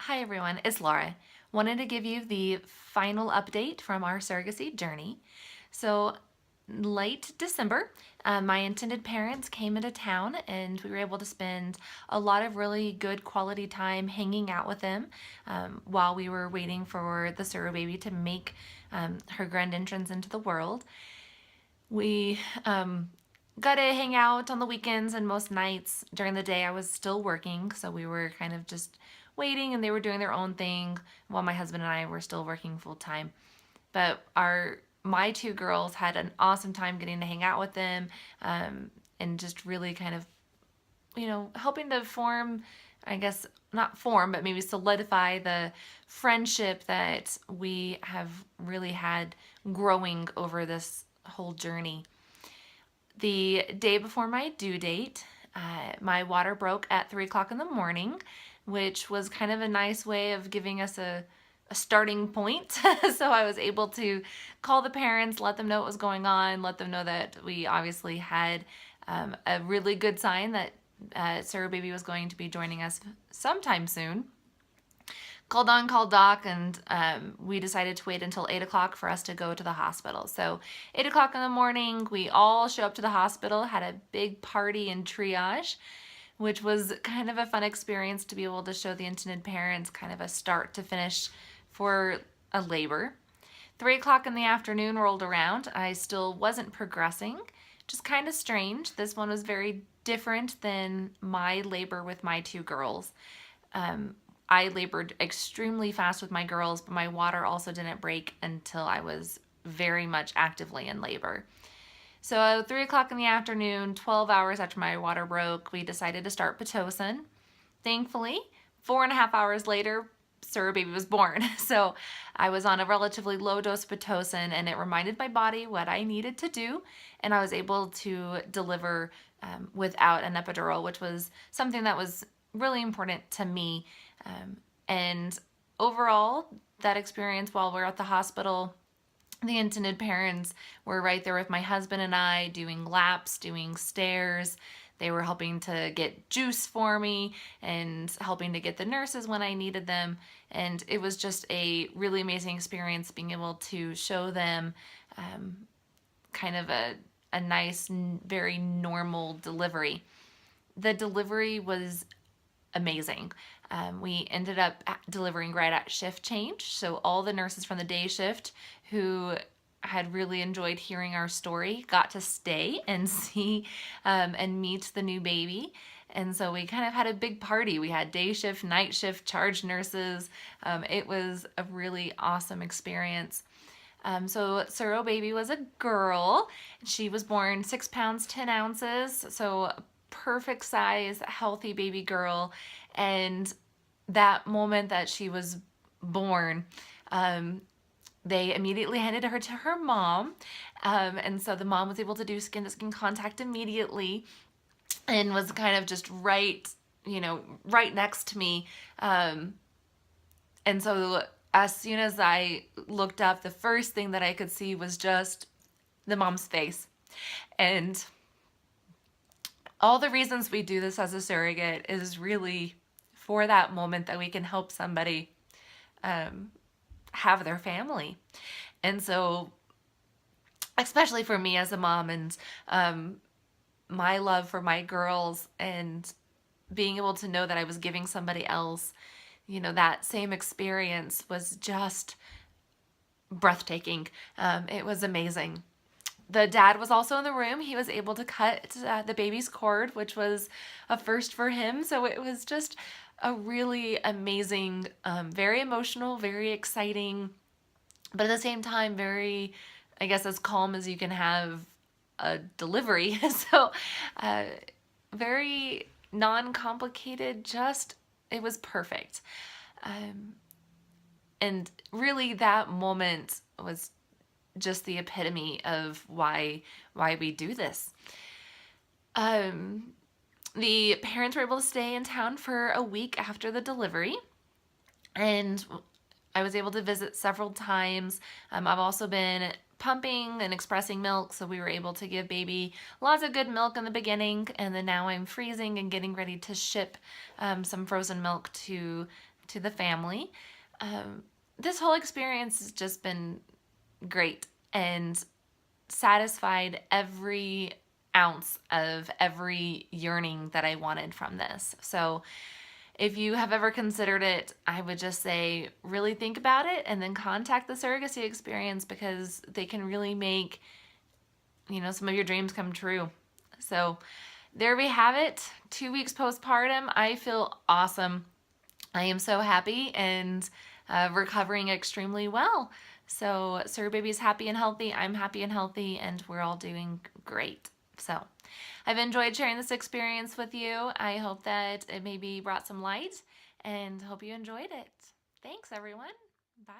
Hi everyone, it's Laura. Wanted to give you the final update from our surrogacy journey. So late December, my intended parents came into town and we were able to spend a lot of really good quality time hanging out with them while we were waiting for the surrogate baby to make her grand entrance into the world. We got to hang out on the weekends and most nights. During the day I was still working, so we were kind of just waiting and they were doing their own thing while my husband and I were still working full time. But my two girls had an awesome time getting to hang out with them, and just really kind of, helping to form, I guess not form, but maybe solidify the friendship that we have really had growing over this whole journey. The day before my due date, my water broke at 3 o'clock in the morning, which was kind of a nice way of giving us a starting point. So I was able to call the parents, let them know what was going on, let them know that we obviously had a really good sign that Sarah Baby was going to be joining us sometime soon. Called on, called doc, and we decided to wait until 8 o'clock for us to go to the hospital. So 8 o'clock in the morning, we all show up to the hospital, had a big party and triage, which was kind of a fun experience to be able to show the intended parents kind of a start to finish for a labor. 3 o'clock in the afternoon rolled around. I still wasn't progressing, just kind of strange. This one was very different than my labor with my two girls. I labored extremely fast with my girls, but my water also didn't break until I was very much actively in labor. So 3 o'clock in the afternoon, 12 hours after my water broke, we decided to start Pitocin. Thankfully, 4.5 hours later, Sarah Baby was born. So I was on a relatively low dose of Pitocin, and it reminded my body what I needed to do, and I was able to deliver without an epidural, which was something that was really important to me. And overall, that experience while we're at the hospital, the intended parents were right there with my husband and I doing laps, doing stairs. They were helping to get juice for me and helping to get the nurses when I needed them. And it was just a really amazing experience being able to show them kind of a nice, very normal delivery. The delivery was amazing. We ended up delivering right at shift change. So all the nurses from the day shift who had really enjoyed hearing our story got to stay and see and meet the new baby. And so we kind of had a big party. We had day shift, night shift, charge nurses. It was a really awesome experience. So Suro Baby was a girl. She was born 6 pounds, 10 ounces. So perfect size, healthy baby girl. And that moment that she was born, they immediately handed her to her mom. And so the mom was able to do skin-to-skin contact immediately and was kind of just right next to me. And so as soon as I looked up, the first thing that I could see was just the mom's face. And all the reasons we do this as a surrogate is really for that moment that we can help somebody have their family. And so, especially for me as a mom and my love for my girls and being able to know that I was giving somebody else, that same experience was just breathtaking. It was amazing. The dad was also in the room. He was able to cut the baby's cord, which was a first for him. So it was just a really amazing, very emotional, very exciting, but at the same time, very, I guess, as calm as you can have a delivery. So very non-complicated, just, it was perfect. And really that moment was just the epitome of why we do this. The parents were able to stay in town for a week after the delivery, and I was able to visit several times. I've also been pumping and expressing milk, so we were able to give baby lots of good milk in the beginning, and then now I'm freezing and getting ready to ship some frozen milk to to the family. This whole experience has just been great and satisfied every ounce of every yearning that I wanted from this. So if you have ever considered it, I would just say really think about it and then contact the surrogacy experience, because they can really make, some of your dreams come true. So there we have it. 2 weeks postpartum. I feel awesome. I am so happy and recovering extremely well. So Sir Baby's happy and healthy. I'm happy and healthy, and we're all doing great. So I've enjoyed sharing this experience with you. I hope that it maybe brought some light, and hope you enjoyed it. Thanks, everyone. Bye.